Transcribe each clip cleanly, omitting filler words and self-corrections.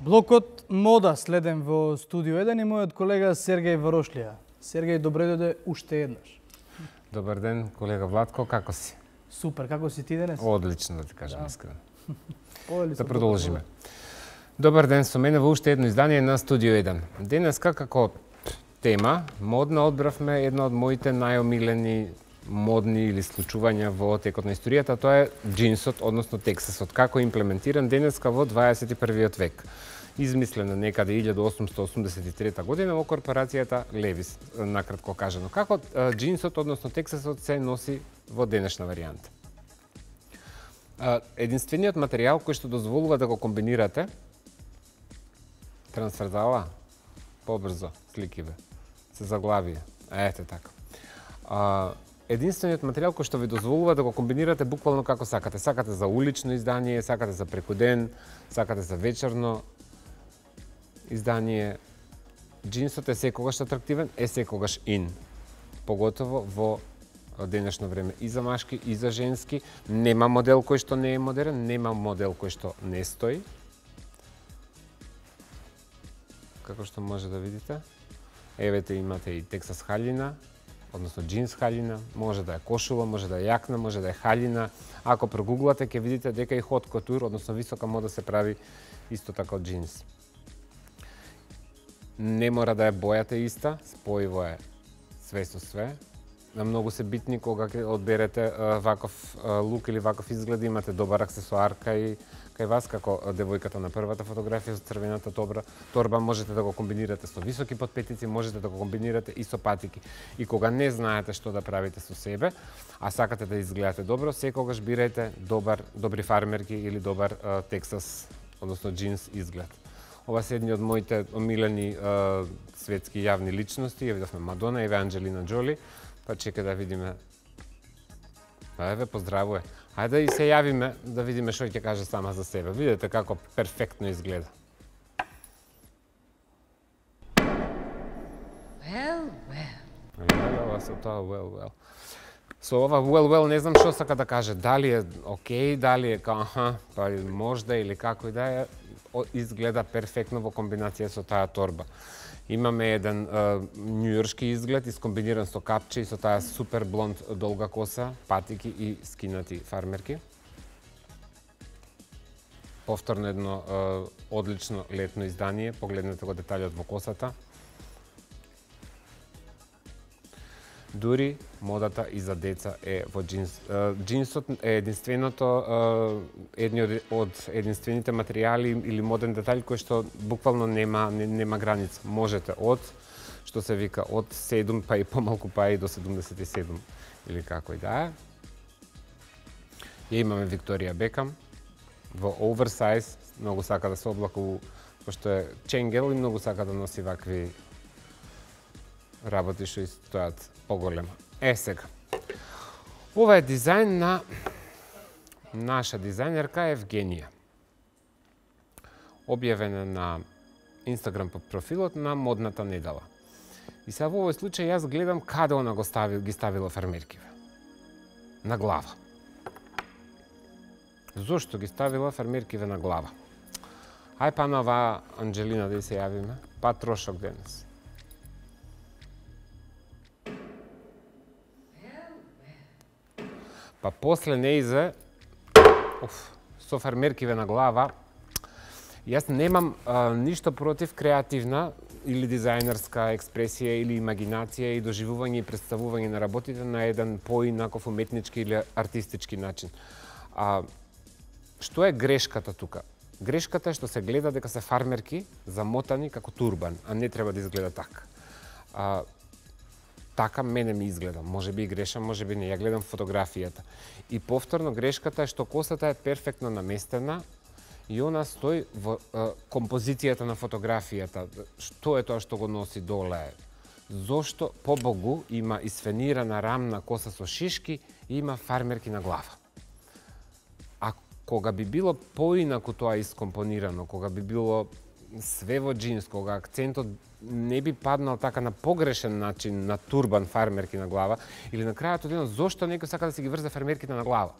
Блокот Мода следен во студио 1 и мојот колега Сергеј Варошлија. Сергеј, добре дојде уште еднаш. Добар ден, колега Владко, како си? Супер, како си ти денес? Одлично, да ти кажам искрено. Повели Да со продолжиме. Добар ден со мене во уште едно издание на Студио 1. Денеска како тема модна одбравме една од моите најомилени модни или случувања во текот на историјата, тоа е джинсот, односно тексасот, како имплементиран денеска во 21. век. Измислена некаде 1883 година во корпорацијата Левис, накратко кажано. Како джинсот, односно тексасот, се носи во денешна варијанта. Единствениот материјал кој што дозволува да го комбинирате трансферзала, побрзо, сликиве, се заглавија. Ете така. Единствениот материјал кој што ви дозволува да го комбинирате буквално како сакате. Сакате за улично издание, сакате за преку ден, сакате за вечерно издание. Джинсот е секогаш атрактивен, е секогаш ин. Поготово во денешно време и за машки, и за женски. Нема модел кој што не е модерен, нема модел кој што не стои. Како што може да видите. Евете имате и тексас халина, односно джинс халина, може да е кошула, може да е јакна, може да е халина. Ако прогуглате, ќе видите дека и хот кутур, односно висока мода се прави исто така од джинс. Не мора да е бојата иста, спојиво е све со све. Многу се битни кога ќе одберете ваков лук или ваков изглед, имате добар аксесуар кај вас, како девојката на првата фотографија со црвената торба, можете да го комбинирате со високи подпетици, можете да го комбинирате и со патики. И кога не знаете што да правите со себе, а сакате да изгледате добро, секогаш бирајте добри фармерки или добар тексас, односно джинс изглед. Ова се едни од моите омилени светски јавни личности. Ја видовме Мадона, еве Анџелина Џоли, па чека да видиме. Еве, поздравуе. Ајде да и се јавиме, да видиме што ќе каже сама за себе. Видете како перфектно изгледа. Со ова не знам што сака да каже. Дали е окей, дали е као па можда или како и да е, изгледа перфектно во комбинација со таа торба. Имаме еден њујоршки изглед, искомбиниран со капче и со таа супер блонд долга коса, патики и скинати фармерки. Повторно едно одлично летно издание, погледнете го деталјот во косата. Дури модата и за деца е во джинс. Джинсот е едни од единствените материјали или моден детаљ кој што буквално нема граница. Можете што се вика, од 7 па и помалку па и до 77 или како и да е. Ја имаме Викторија Бекам во оверсайз, многу сака да се облака пошто е ченгел и многу сака да носи вакви работи што стојат поголема. Сега. Ова е дизајн на наша дизајнерка Евгенија. Објавена на Инстаграм профилот на Модната недела. И сега во овој случај јас гледам каде она ги ставила фармеркиве. На глава. Зошто ги ставила фармеркиве на глава? Ај па на оваа Анџелина да се јавиме. Па трошок денес. Па после неизе, со фармеркиве на глава, јас немам ништо против креативна или дизајнерска експресија или имагинација и доживување и представување на работите на еден поинаков уметнички или артистички начин. Што е грешката тука? Грешката е што се гледа дека се фармерки замотани како турбан, а не треба да изгледа така. Така мене ми изгледа. Може би и грешам, може би не. Ја гледам фотографијата. И повторно грешката е што косата е перфектно наместена и она стои во композицијата на фотографијата. Што е тоа што го носи доле? Зошто побогу има исфенирана рамна коса со шишки и има фармерки на глава? А кога би било поинаку тоа искомпонирано, кога би било све во джинс, кога акцентот не би паднал така на погрешен начин на турбан фармерки на глава, или на крајот од денот, зошто некој сака да си ги врзе фармерките на глава?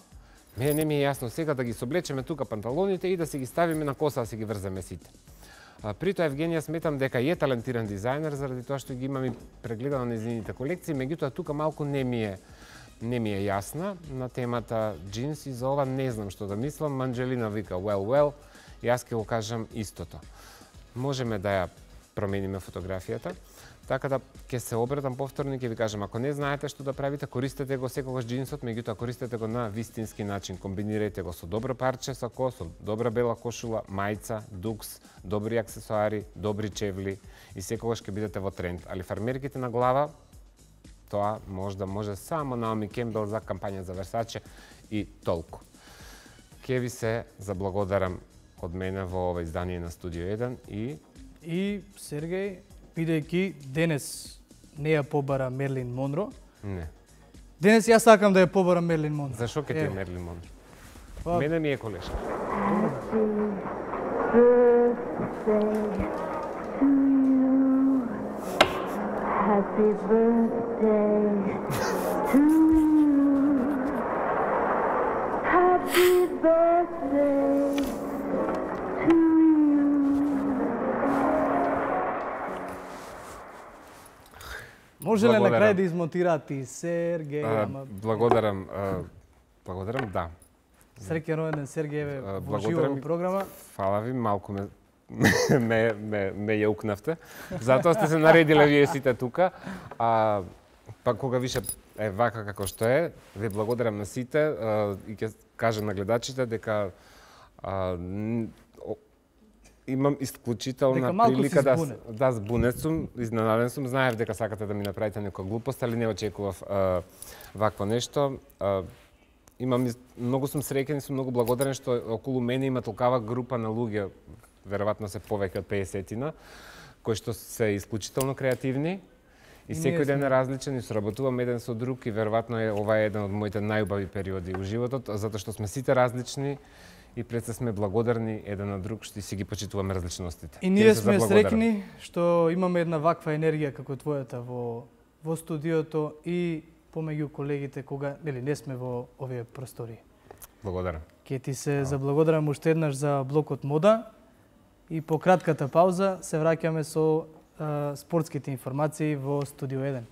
Мене не ми е јасно сега да ги соблечеме тука панталоните и да си ги ставиме на коса да си ги врземе сите. При тоа Евгенија сметам дека е талентиран дизајнер заради тоа што ги имам и прегледано незините колекции, меѓутоа тука малку не ми е јасна на темата джинс и за ова не знам што да мислам. Анџелина вика well, јас ќе го кажам истото. Можеме да ја промениме фотографијата, така да ќе се обратам повторно и ќе ви кажам, ако не знаете што да правите, користете го секогаш джинсот, меѓутоа користете го на вистински начин. Комбинирајте го со добро парче сако, со добра бела кошула, мајца, дукс, добри аксесуари, добри чевли и секогаш ќе бидете во тренд. Али фармерките на глава, тоа може само Наоми Кембел за кампања за Версаче и толку. Ке ви се заблагодарам од мене во ова издание на Студио 1 И Сергеј, бидејќи денес не ја побара Мерлин Монро. Не. Денес јас сакам да ја побарам Мерлин Монро. Зашо ке ти е Мерлин Монро? Мене ми е колешка. Happy birthday to you. Happy birthday to you. Може ли на крај да измонтираат и Сергеј? Благодарам, да. Среќен роденден Сергеј во живо програма. Фала ви, малку ме јаукнавте. Затоа сте се наредиле вие сите тука. Па кога више е вака како што е, ви благодарам на сите и ќе кажам на гледачите дека имам исклучителна прилика да збунет сум, изненаден сум, знаев дека сакате да ми направите некоја глупост, али не очекував вакво нешто. Многу сум среќен и сум многу благодарен што околу мене има толкава група на луѓе, веројатно се повеќе од 50-тина, кои што се исклучително креативни и секој ден е различен и соработувам еден со друг и веројатно ова е еден од моите најубави периоди во животот, затоа што сме сите различни и пред се сме благодарни еден на друг што си ги почитуваме различностите. И ние сме среќни што имаме една ваква енергија како твојата во студиото и помеѓу колегите кога не сме во овие простори. Благодарам. Ке ти се заблагодарам уште еднаш за блокот мода и по кратката пауза се враќаме со спортските информации во Студио 1.